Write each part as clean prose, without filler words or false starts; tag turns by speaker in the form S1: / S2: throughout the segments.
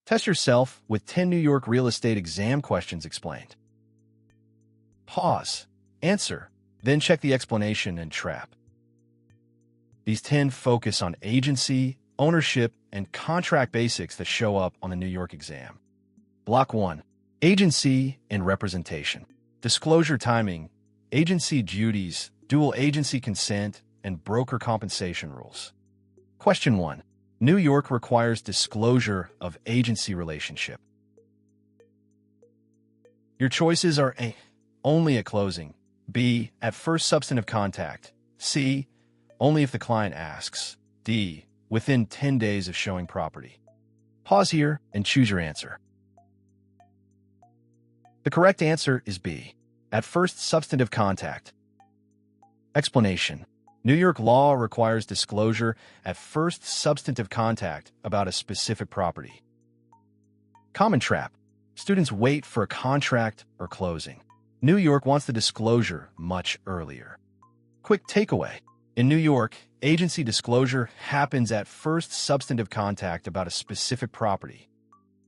S1: Test yourself with 10 New York real estate exam questions explained. Pause, answer, then check the explanation and trap. These 10 focus on agency, ownership, and contract basics that show up on the New York exam. Block 1. Agency and representation. Disclosure timing, agency duties, dual agency consent, and broker compensation rules. Question 1. New York requires disclosure of agency relationship. Your choices are A. Only at closing. B. At first substantive contact. C. Only if the client asks. D. Within 10 days of showing property. Pause here and choose your answer. The correct answer is B. At first substantive contact. Explanation. New York law requires disclosure at first substantive contact about a specific property. Common trap. Students wait for a contract or closing. New York wants the disclosure much earlier. Quick takeaway. In New York, agency disclosure happens at first substantive contact about a specific property.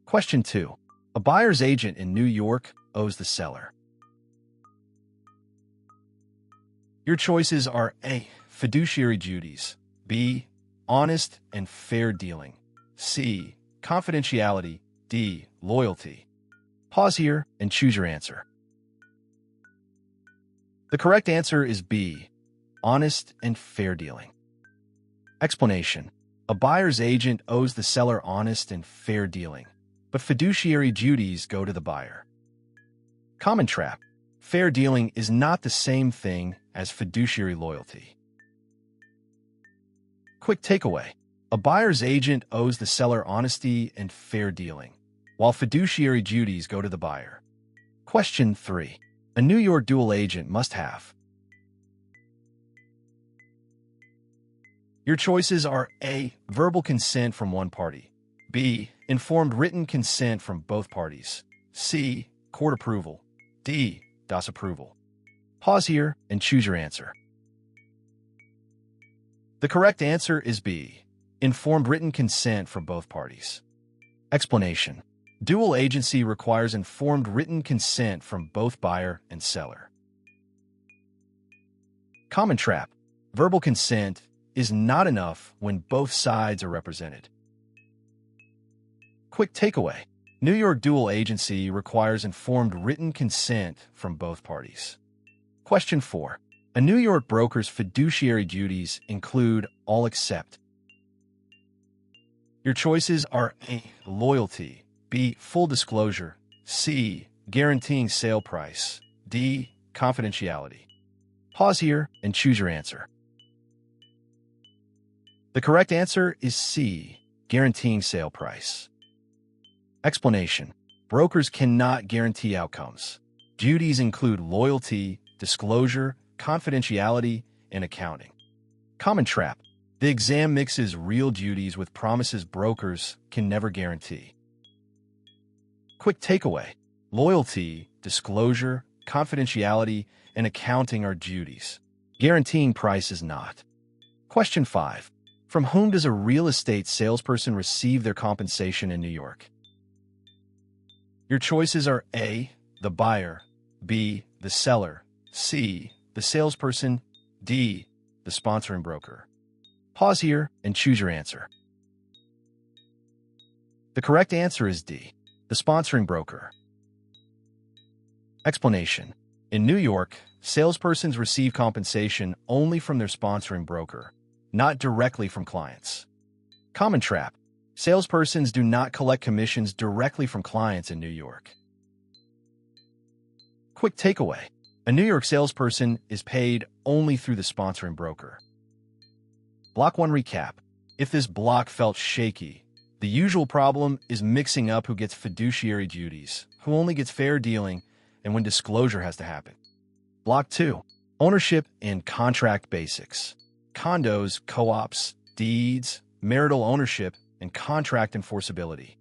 S1: Question 2. A buyer's agent in New York owes the seller. Your choices are A. Fiduciary duties. B. Honest and fair dealing. C. Confidentiality. D. Loyalty. Pause here and choose your answer. The correct answer is B. Honest and fair dealing. Explanation. A buyer's agent owes the seller honest and fair dealing, but fiduciary duties go to the buyer. Common trap. Fair dealing is not the same thing as fiduciary loyalty. Quick takeaway. A buyer's agent owes the seller honesty and fair dealing, while fiduciary duties go to the buyer. Question 3. A New York dual agent must have. Your choices are A. Verbal consent from one party. B. Informed written consent from both parties. C. Court approval. D. DOS approval. Pause here and choose your answer. The correct answer is B. Informed written consent from both parties. Explanation. Dual agency requires informed written consent from both buyer and seller. Common trap. Verbal consent is not enough when both sides are represented. Quick takeaway. New York dual agency requires informed written consent from both parties. Question 4. A New York broker's fiduciary duties include all except. Your choices are A. Loyalty. B. Full disclosure. C. Guaranteeing sale price. D. Confidentiality. Pause here and choose your answer. The correct answer is C. Guaranteeing sale price. Explanation. Brokers cannot guarantee outcomes. Duties include loyalty, disclosure, confidentiality, and accounting. Common trap. The exam mixes real duties with promises brokers can never guarantee. Quick takeaway. Loyalty, disclosure, confidentiality, and accounting are duties. Guaranteeing price is not. Question 5. From whom does a real estate salesperson receive their compensation in New York? Your choices are A. The buyer. B. The seller. C. The salesperson. D. The sponsoring broker. Pause here and choose your answer. The correct answer is D. The sponsoring broker. Explanation. In New York, salespersons receive compensation only from their sponsoring broker, not directly from clients. Common trap. Salespersons do not collect commissions directly from clients in New York. Quick takeaway. A New York salesperson is paid only through the sponsoring broker. Block 1 recap. If this block felt shaky, the usual problem is mixing up who gets fiduciary duties, who only gets fair dealing, and when disclosure has to happen. Block 2. Ownership and contract basics. Condos, co-ops, deeds, marital ownership, and contract enforceability.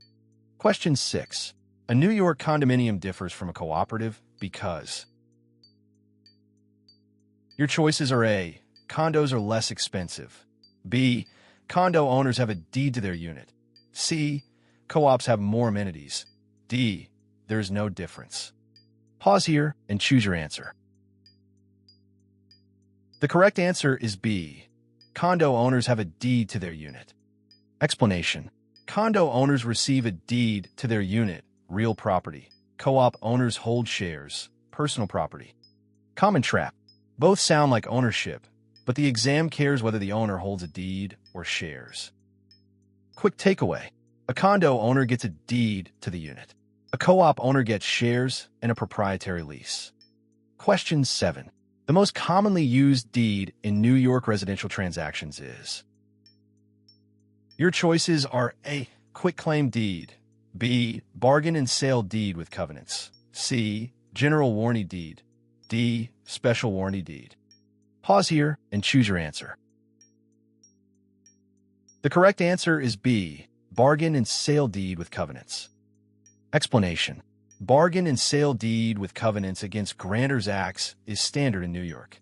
S1: Question 6. A New York condominium differs from a cooperative because. Your choices are A. Condos are less expensive. B. Condo owners have a deed to their unit. C. co-ops have more amenities. D. There's no difference. Pause here and choose your answer. The correct answer is B. Condo owners have a deed to their unit. Explanation. Condo owners receive a deed to their unit, real property. Co-op owners hold shares, personal property. Common trap. Both sound like ownership, but the exam cares whether the owner holds a deed or shares. Quick takeaway. A condo owner gets a deed to the unit. A co-op owner gets shares and a proprietary lease. Question 7. The most commonly used deed in New York residential transactions is. Your choices are A. Quitclaim deed. B. Bargain and sale deed with covenants. C. General warranty deed. D. Special warranty deed. Pause here and choose your answer. The correct answer is B. Bargain and sale deed with covenants. Explanation. Bargain and sale deed with covenants against grantors' acts is standard in New York.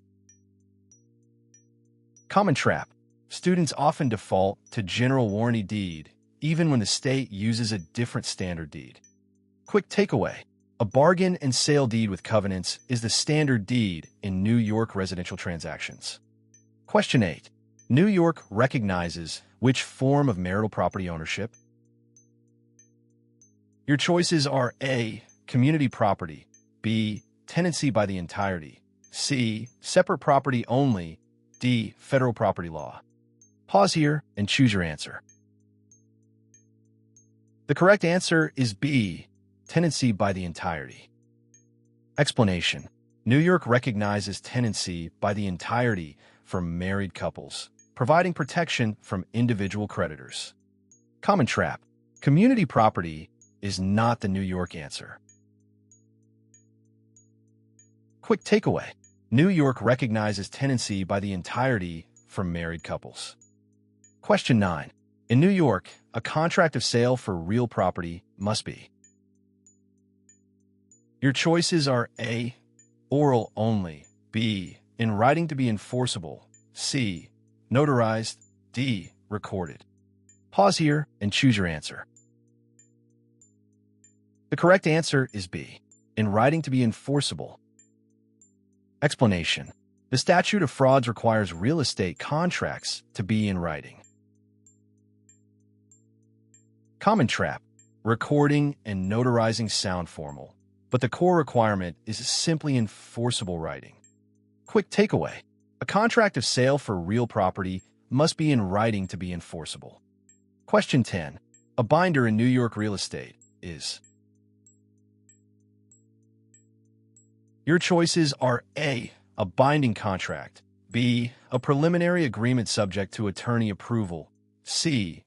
S1: Common trap. Students often default to general warranty deed, even when the state uses a different standard deed. Quick takeaway. A bargain and sale deed with covenants is the standard deed in New York residential transactions. Question 8. New York recognizes which form of marital property ownership? Your choices are A. Community property. B. Tenancy by the entirety. C. Separate property only. D. Federal property law. Pause here and choose your answer. The correct answer is B. Tenancy by the entirety. Explanation. New York recognizes tenancy by the entirety for married couples, providing protection from individual creditors. Common trap. Community property is not the New York answer. Quick takeaway. New York recognizes tenancy by the entirety for married couples. Question 9. In New York, a contract of sale for real property must be. Your choices are A. Oral only. B. In writing to be enforceable. C. Notarized. D. Recorded. Pause here and choose your answer. The correct answer is B. In writing to be enforceable. Explanation. The statute of frauds requires real estate contracts to be in writing. Common trap. Recording and notarizing sound formal, but the core requirement is simply enforceable writing. Quick takeaway. A contract of sale for real property must be in writing to be enforceable. Question 10. A binder in New York real estate is. Your choices are A. A binding contract. B. A preliminary agreement subject to attorney approval. C.